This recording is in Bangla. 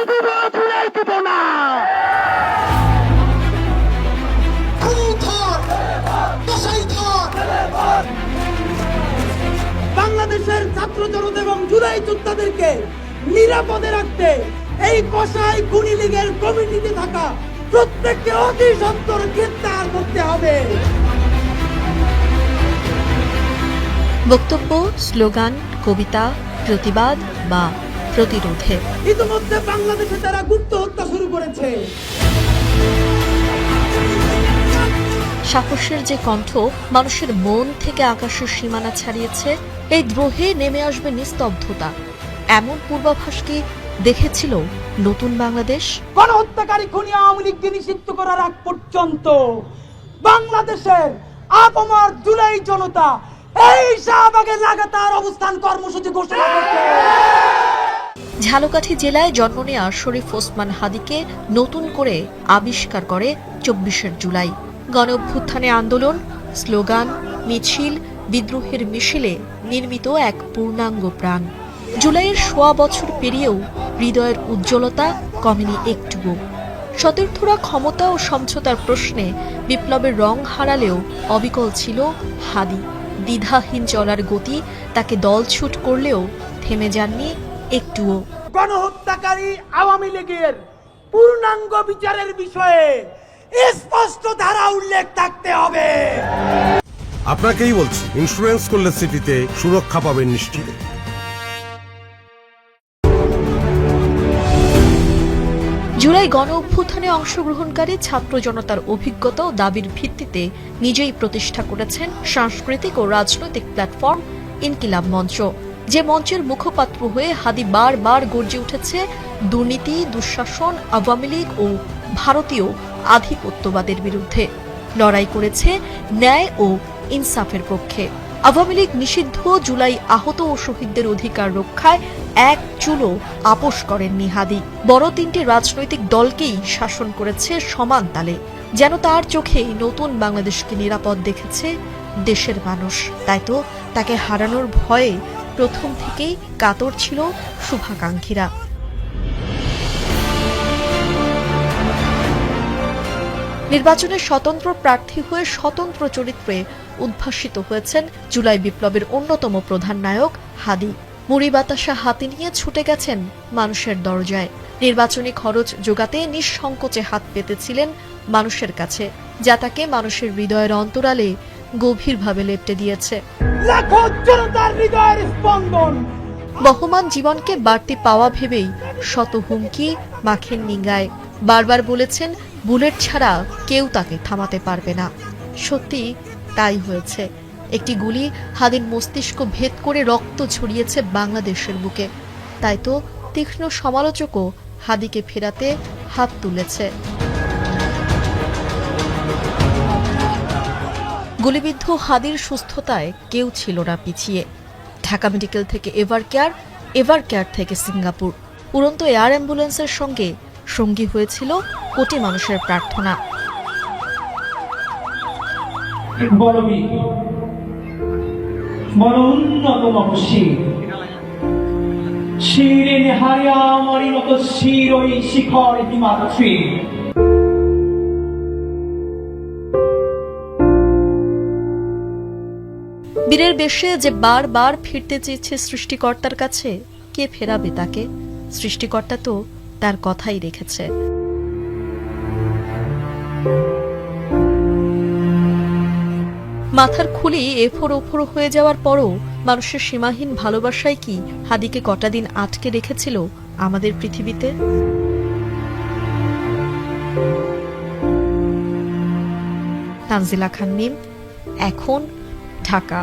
দিব, জুলাই দিব না। বাংলাদেশের ছাত্র জনতা এবং জুলাই যোদ্ধাদেরকে নিরাপদে রাখতে এই কসাই খুনি লীগের কমিটিতে থাকা প্রত্যেককে অতি সত্বর গ্রেফতার করতে হবে। বক্তব্য, স্লোগান, কবিতা, প্রতিবাদ বা প্রতিরোধে ইতিমধ্যে বাংলাদেশে তারা গুপ্ত হত্যা শুরু করেছে। সাহসের যে কণ্ঠ মানুষের মন থেকে আকাশের সীমানা ছাড়িয়েছে, এই দ্রোহে নেমে আসবে নিস্তব্ধতা, এমন পূর্বাভাস কি দেখেছিল নতুন বাংলাদেশ? গণহত্যাকারী খুনি আওয়ামী লীগকে নিষিদ্ধ করার আগ পর্যন্ত বাংলাদেশের আপমর জুলাই জনতা এই শাহবাগে লাগাতার অবস্থান কর্মসূচি ঘোষণা করছে। ঝালকাঠি জেলায় জন্ম নেয়া শরীফ ওসমান হাদিকে নতুন করে আবিষ্কার করে ২৪শে জুলাই। গণ অভ্যুত্থানে আন্দোলন, স্লোগান, মিছিল, বিদ্রোহের মিছিলে নির্মিত এক পূর্ণাঙ্গ প্রাণ। জুলাইয়ের ১০০ বছর পেরিয়েও হৃদয়ের উজ্জ্বলতা কমেনি একটুও। সতীর্থরা ক্ষমতা ও সমঝোতার প্রশ্নে বিপ্লবের রং হারালেও অবিকল ছিল হাদি। দ্বিধাহীন চলার গতি তাকে দলছুট করলেও থেমে যাননি একটুও। গণহত্যাকারী আওয়ামী লীগের পূর্ণাঙ্গ বিচারের বিষয়ে স্পষ্ট ধারা উল্লেখ থাকতে হবে। আপনাকেই বলছি, ইন্স্যুরেন্স করলে সিটিতে সুরক্ষা পাবেন নিশ্চিত। জুলাই গণ অভ্যুত্থানে অংশগ্রহণকারী ছাত্র জনতার অভিজ্ঞতা ও দাবির ভিত্তিতে নিজেই প্রতিষ্ঠা করেছেন সাংস্কৃতিক ও রাজনৈতিক প্ল্যাটফর্ম ইনকিলাব মঞ্চ। যে মঞ্চের মুখপাত্র হয়ে হাদি বারবার গর্জে উঠেছে দুর্নীতি, দুঃশাসন, আওয়ামী লীগ ও ভারতীয় আধিপত্যবাদের বিরুদ্ধে। লড়াই করেছে ন্যায় ও ইনসাফের পক্ষে। আওয়ামী লীগ নিষিদ্ধ, জুলাই আহত ও শহীদদের অধিকার রক্ষায় এক চুলো আপোষ করেননি হাদি। বড় তিনটি রাজনৈতিক দলকেই শাসন করেছে সমান তালে। যেন তার চোখেই নতুন বাংলাদেশকে নিরাপদ দেখেছে দেশের মানুষ। তাই তো তাকে হারানোর ভয়ে প্রথম থেকেই কাতর ছিল শুভাকাঙ্ক্ষীরা। নির্বাচনে স্বতন্ত্র প্রার্থী হয়ে স্বতন্ত্র চরিত্রে উদ্ভাসিত হয়েছেন জুলাই বিপ্লবের অন্যতম প্রধান নায়ক হাদি। মুড়ি বাতাসা হাতে নিয়ে ছুটে গেছেন মানুষের দরজায়। নির্বাচনী খরচ জোগাতে নিঃসংকোচে হাত পেতেছিলেন মানুষের কাছে, যা তাকে মানুষের হৃদয়ের অন্তরালে গভীরভাবে লেপ্টে দিয়েছে। লাখো জনতার হৃদয়ের স্পন্দন। বহমান জীবনকে বাড়তি পাওয়া ভেবেই শত হুমকি মাখেন নিঙ্গায়। বারবার বলেছেন বুলেট ছাড়া কেউ তাকে থামাতে পারবে না। সত্যি তাই হয়েছে। একটি গুলি হাদির মস্তিষ্ক ভেদ করে রক্ত ছড়িয়েছে বাংলাদেশের বুকে। তাই তো তীক্ষ্ণ সমালোচকও হাদিকে ফেরাতে হাত তুলেছে। গুলিবিদ্ধ হাদির সুস্থতায় কেউ ছিল না পিছিয়ে। ঢাকা মেডিকেল থেকে এভার কেয়ার থেকে সিঙ্গাপুর, উড়ন্ত এয়ার অ্যাম্বুলেন্সের সঙ্গে সঙ্গী হয়েছিল কোটি মানুষের প্রার্থনা। বড় উন্নতম শির শিরে নেহারিয়া মরিনত শির ওই শিখর হিমাদ্রি। বীরের বেশে যে বারবার ফিরতে চেয়েছে সৃষ্টিকর্তার কাছে, কে ফেরাবে তাকে? সৃষ্টিকর্তা তো তার কথাই রেখেছে। মাথার খুলি এফোর ওফোর হয়ে যাওয়ার পরও মানুষের সীমাহীন ভালোবাসায় কি হাদিকে কটা দিন আটকে রেখেছিল আমাদের পৃথিবীতে? তানজিলা খান মিম, এখন, ঢাকা।